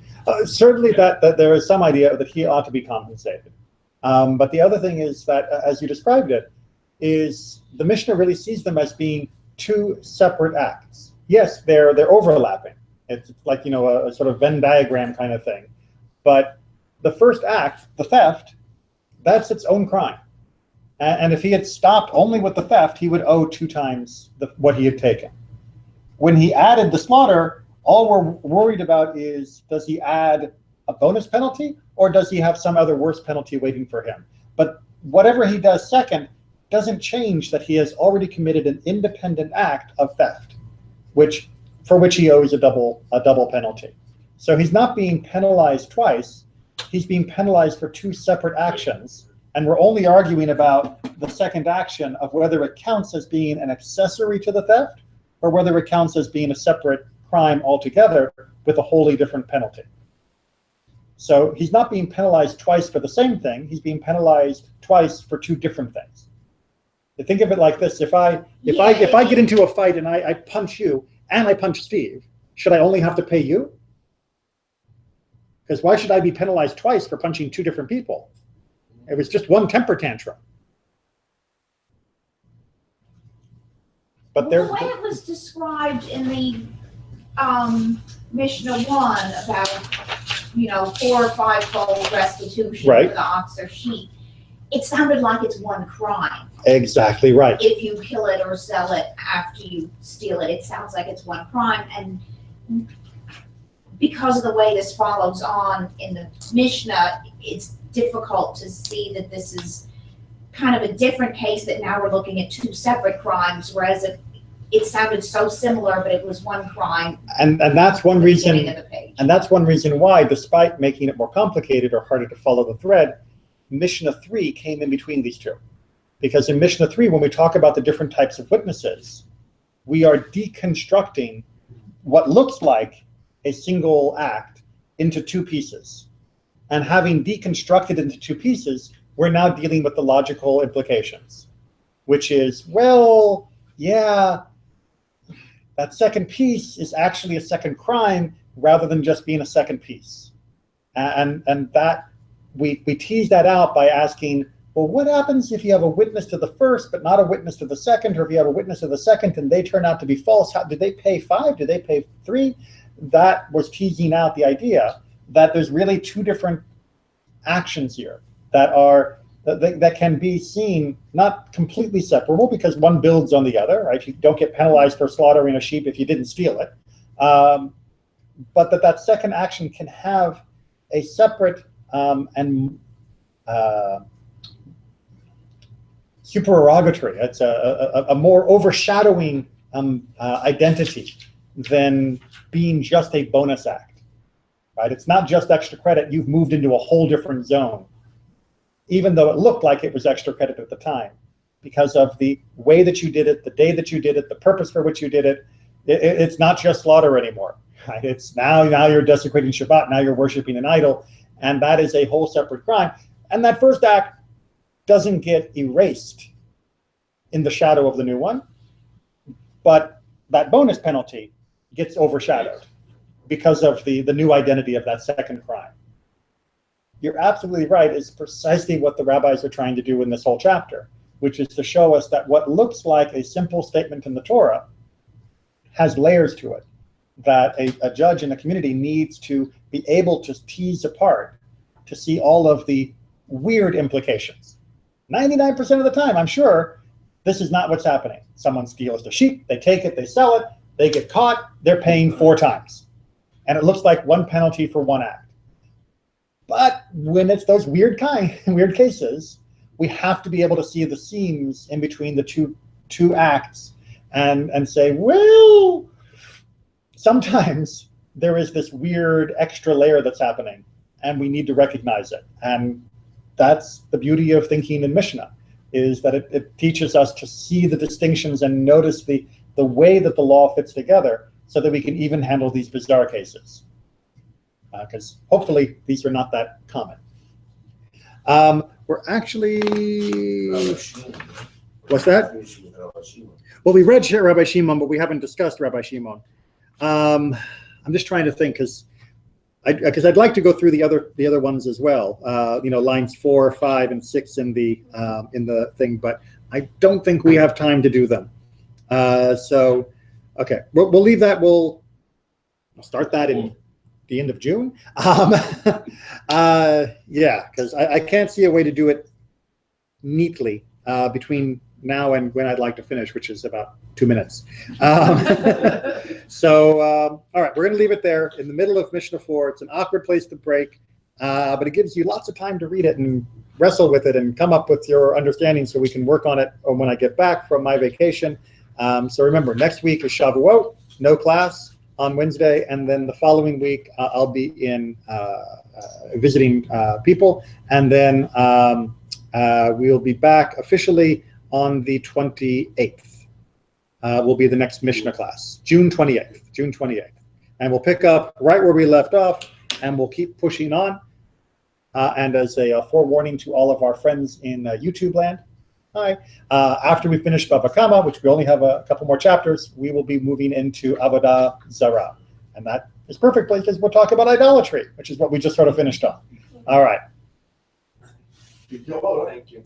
Certainly that there is some idea that he ought to be compensated. But the other thing is that, as you described it, is the Mishnah really sees them as being two separate acts. Yes, they're overlapping. It's like, a sort of Venn diagram kind of thing. But the first act, the theft, that's its own crime. And if he had stopped only with the theft, he would owe 2 times what he had taken. When he added the slaughter, all we're worried about is, does he add a bonus penalty, or does he have some other worse penalty waiting for him? But whatever he does second doesn't change that he has already committed an independent act of theft, for which he owes a double penalty. So he's not being penalized twice. He's being penalized for 2 separate actions. And we're only arguing about the second action of whether it counts as being an accessory to the theft, or whether it counts as being a separate crime altogether with a wholly different penalty. So he's not being penalized twice for the same thing. He's being penalized twice for 2 different things. Think of it like this: if I get into a fight and I punch you and I punch Steve, should I only have to pay you? Because why should I be penalized twice for punching 2 different people? It was just one temper tantrum. But The way it was described in the Mishnah 1 about 4 or 5-fold restitution Right. for the ox or sheep, it sounded like it's one crime. exactly right. If you kill it or sell it after you steal it, it sounds like it's one crime. And because of the way this follows on in the Mishnah, it's difficult to see that this is kind of a different case, that now we're looking at 2 separate crimes, whereas it sounded so similar, but it was one crime. And that's one at the reason. beginning of the page. And that's one reason why, despite making it more complicated or harder to follow the thread, Mishnah 3 came in between these 2. Because in Mishnah 3, when we talk about the different types of witnesses, we are deconstructing what looks like a single act into 2 pieces. And having deconstructed into 2 pieces, we're now dealing with the logical implications, which is, well, yeah, that second piece is actually a second crime rather than just being a second piece. And that we tease that out by asking, well, what happens if you have a witness to the first but not a witness to the second, or if you have a witness to the second and they turn out to be false? Did they pay 5? Did they pay 3? That was teasing out the idea that there's really 2 different actions here that can be seen not completely separable, because one builds on the other, right? You don't get penalized for slaughtering a sheep if you didn't steal it. But that second action can have a separate and supererogatory, it's a more overshadowing identity than being just a bonus act. right? It's not just extra credit. You've moved into a whole different zone, even though it looked like it was extra credit at the time, because of the way that you did it, the day that you did it, the purpose for which you did it. It's not just slaughter anymore, right? It's now you're desecrating Shabbat, now you're worshiping an idol, and that is a whole separate crime. And that first act doesn't get erased in the shadow of the new one, but that bonus penalty gets overshadowed because of the new identity of that second crime. You're absolutely right. It's precisely what the rabbis are trying to do in this whole chapter, which is to show us that what looks like a simple statement in the Torah has layers to it, that a judge in the community needs to be able to tease apart to see all of the weird implications. 99% of the time, I'm sure, this is not what's happening. Someone steals the sheep, they take it, they sell it, they get caught, they're paying 4 times. And it looks like one penalty for one act. But when it's those weird cases, we have to be able to see the seams in between the two acts and say, well, sometimes there is this weird extra layer that's happening, and we need to recognize it. And that's the beauty of thinking in Mishnah, is that it teaches us to see the distinctions and notice the way that the law fits together so that we can even handle these bizarre cases. Because hopefully these are not that common. We're actually, what's that? Well, we read Rabbi Shimon, but we haven't discussed Rabbi Shimon. I'm just trying to think, because I'd like to go through the other ones as well. Lines 4, 5, and 6 in the thing, but I don't think we have time to do them. So, okay, we'll leave that. We'll start that in the end of June. Yeah, because I can't see a way to do it neatly between now and when I'd like to finish, which is about 2 minutes. So, all right, we're going to leave it there in the middle of Mishnah 4. It's an awkward place to break, but it gives you lots of time to read it and wrestle with it and come up with your understanding so we can work on it when I get back from my vacation. So remember, next week is Shavuot, no class on Wednesday, and then the following week I'll be in visiting people, and then we'll be back officially on the 28th. Will be the next Mishnah class, June 28th. And we'll pick up right where we left off, and we'll keep pushing on. And as a forewarning to all of our friends in YouTube land, hi. After we finish Bava Kamma, which we only have a couple more chapters, we will be moving into Avodah Zarah. And that is perfect because we'll talk about idolatry, which is what we just sort of finished on. All right. Thank you.